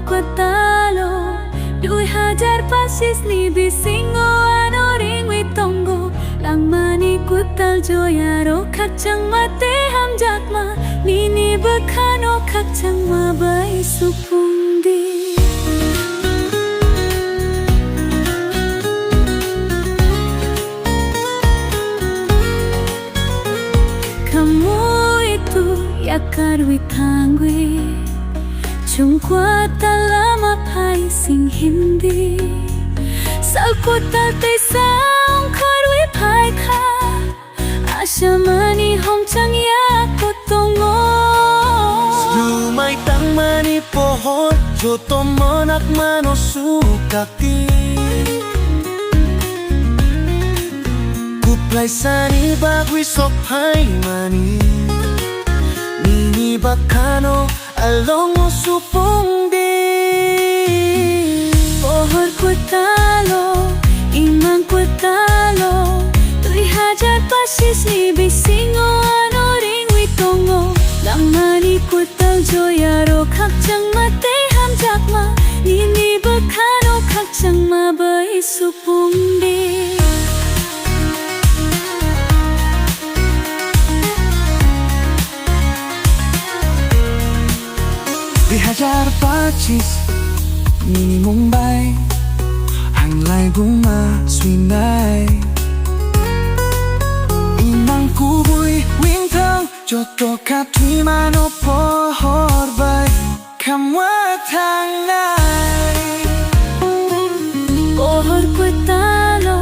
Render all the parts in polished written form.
ko talo 2025 ni bisingo ano ring witonggo lang manikutal joyaro kacang mate hamjakma nini bekano kacang mabai supundi kamu itu yakar witangwi Chungkwa talama pai sing hindi Salko tatay saung karwi pai ka Asya mani hong chang yako tongo Lumay tang mani pohon Joto monak mano sukakti Kuplay sani bagwi sokpai mani Nini bakano alongo supundi Pohor ko talo, imang ko talo 2025 ni bisingo ano ring witongo lang manikutal joyaro kakchang mate hamjakma nini bekano kakchang mabai supundi 2025 Nini Mumbai Hanglay bunga swinay Inang kuboy wintang Joto katwi mano pohorbay Kamwa tangnay Pohor ko talo,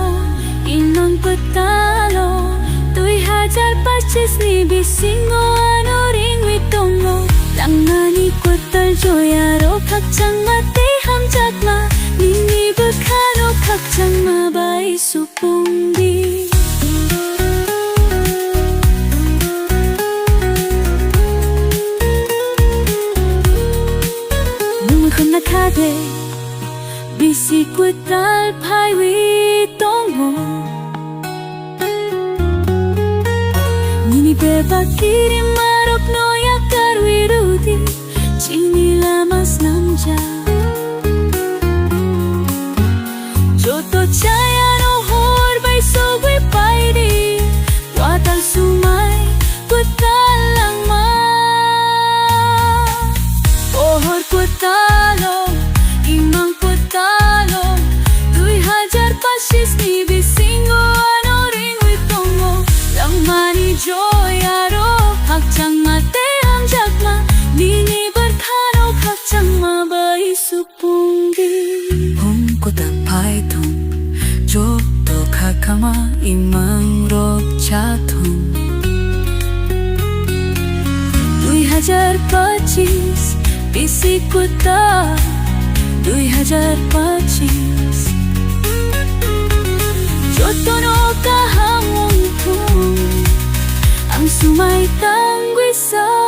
inang ko talo 2025 ni bisingo ano ring witongo lang manikutal joyaro kakchang mate hamjakma nini bekano kakchang mabai supundi Nungkon nakade bisikutal pai witongo nini beba kirim marok no yakar wirudi Chini lamas namja Joto chaya no hor bai sogwe paidi Watal sumay kutalang ma Pohor kutalo, imang kutalo 2025 ni bisingo ano ring witongo lang mani joyaro kakchang mate hamjakma nini kakchang mabai supundi Hong ko tapai tong Joto kakama imang rok chatong 2025 bisikuta 2025 Joto no kahangong ang sumay tangwi sa